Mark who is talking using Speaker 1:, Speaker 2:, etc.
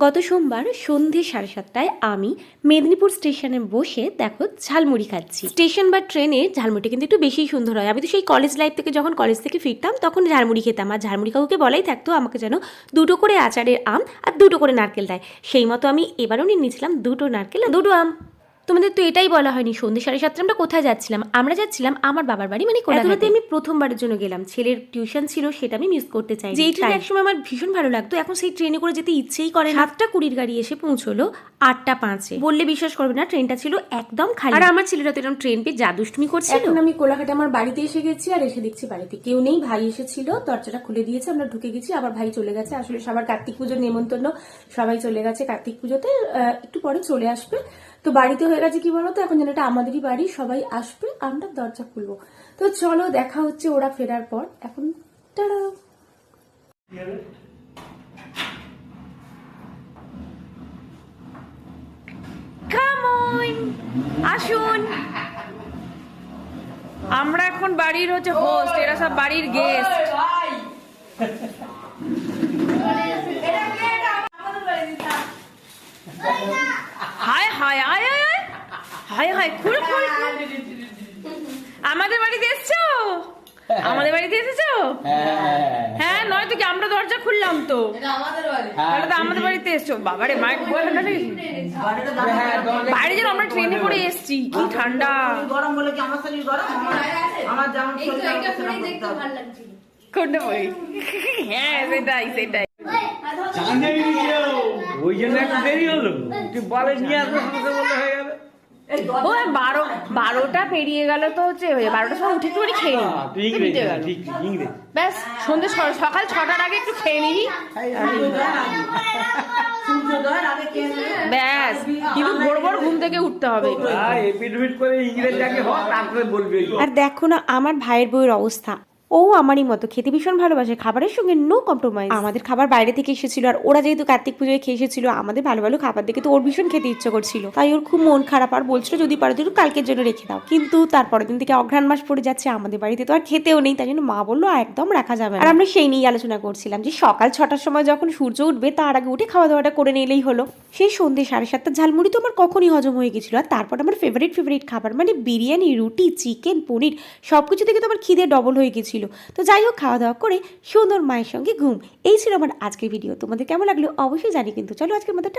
Speaker 1: গত সোমবার সন্ধে 7:30টায় আমি মেদিনীপুর স্টেশনে বসে দেখো ঝালমুড়ি খাচ্ছি। স্টেশন বা ট্রেনে ঝালমুড়ি কিন্তু একটু বেশিই সুন্দর হয়। আমি তো সেই কলেজ লাইফ থেকে যখন কলেজ থেকে ফিরতাম তখন ঝালমুড়ি খেতাম, আর ঝালমুড়ি কাউকে বলাই থাকতো আমাকে যেন 2টো করে আচারের আম আর 2টো করে নারকেল দেয়। সেই মতো আমি এবারও নিয়ে নিয়েছিলাম 2টো নারকেল আর 2টো আম। তোমাদের তো এটাই বলা হয়নি, সন্ধ্যে 7:30 আমরা কোথায় যাচ্ছিলাম? আমরা যাচ্ছিলাম আমার বাবার বাড়ি, মানে কোলাঘাটে। আমি প্রথমবারের জন্য গেলাম, ছেলের টিউশন ছিল, সেটা আমি মিস করতে চাই। যেই ট্রেন একসময় আমার ভীষণ ভালো লাগতো, এখন সেই ট্রেনে করে যেতে ইচ্ছেই করে না। 7:20 গাড়ি এসে পৌঁছলো 8:05। বললে বিশ্বাস করবে না, ট্রেনটা ছিল একদম খালি। আর আমার ছেলেটা তো এরকম ট্রেন পেয়ে জাদুষ্টুমি করছিল।
Speaker 2: এখন আমি কোলাঘাটে আমার বাড়িতে এসে গেছি, আর এসে দেখছি বাড়িতে কেউ নেই। ভাই এসেছিল, দরজাটা খুলে দিয়েছে, আমরা ঢুকে গেছি, আবার ভাই চলে গেছে। আসলে সবার কার্তিক পুজোর নেমন্তন্ন, সবাই চলে গেছে কার্তিক পুজোতে, একটু পরে চলে আসবে। তো বাড়িতে হয়ে গেছে কি বলতো, এখন যেন এটা আমাদেরই বাড়ি, সবাই আসবে, আমরা দরজা খুলবো। তো চলো দেখা হচ্ছে ওরা ফেরার পর। এখন টাটা।
Speaker 3: আসুন, আমরা এখন বাড়ির হচ্ছে হোস্ট, এরা সব বাড়ির গেস্ট। হায় হায় হায় হায় হায় হায়, খুল খুল। আমাদের বাড়িতে এসছো? আমাদের বাড়িতে এসেছো? হ্যাঁ, নয় তো কি, আমরা দরজা খুললাম তো। তাহলে তো আমাদের বাড়িতে এসছো। বাবারে মাইক ঠান্ডা লেগেছে বাইরে, যেন আমরা ট্রেনে করে এসছি, কি ঠান্ডা।
Speaker 4: গরম বলে কি আমার শরীর গরম? আমার যেমন
Speaker 3: কোনটা বই? হ্যাঁ, সেটাই সেটাই।
Speaker 5: ওই জন্য একটু দেরি হলো, তুই বলে নিয়ে আসবো বললে হয়ে গেল।
Speaker 3: ও 12টা পেরিয়ে গেল তো হচ্ছে 12টার সময় উঠে একটু খেয়ে নিই। ব্যাস, সন্ধ্যে সকাল 6টার আগে একটু খেয়ে নিই, ব্যাস। কিন্তু ভোর ভোর ঘুম থেকে উঠতে হবে।
Speaker 1: আর দেখো না আমার ভাইয়ের বউয়ের অবস্থা, ও আমারই মতো খেতে ভীষণ ভালোবাসে, খাবারের সঙ্গে নো কম্প্রোমাইজ। আমাদের খাবার বাইরে থেকে এসেছিল, আর ওরা যেহেতু কার্তিক পুজোয় খেয়ে এসেছিল আমাদের ভালো ভালো খাবার দেখে, তো ওর ভীষণ খেতে ইচ্ছে করছিল, তাই ওর খুব মন খারাপ, আর বলছিল যদি পারো একটু কালকের জন্য রেখে দাও। কিন্তু তারপরের দিন থেকে অঘ্রাণ মাস পড়ে যাচ্ছে, আমাদের বাড়িতে তো আর খেতেও নেই, তাই জন্য মা বললো একদম রাখা যাবে না। আর আমরা সেই নিয়েই আলোচনা করছিলাম যে সকাল 6টার সময় যখন সূর্য উঠবে তার আগে উঠে খাওয়া দাওয়াটা করে নিলেই হলো। সেই সন্ধ্যে 7:30 ঝালমুড়ি তো আমার কখনই হজম হয়ে গেছিল। আর তারপর আমার ফেভারিট খাবার মানে বিরিয়ানি, রুটি, চিকেন, পনির, সবকিছু থেকে তো আমার খিদে ডবল হয়ে গেছিল। তো যাই হোক, খাওয়া দাওয়া করে সুন্দর মায়ের সঙ্গে ঘুম। এই ছিল আমার আজকের ভিডিও। তোমাদের কেমন লাগলো অবশ্যই জানি কিন্তু। চলো আজকের মতো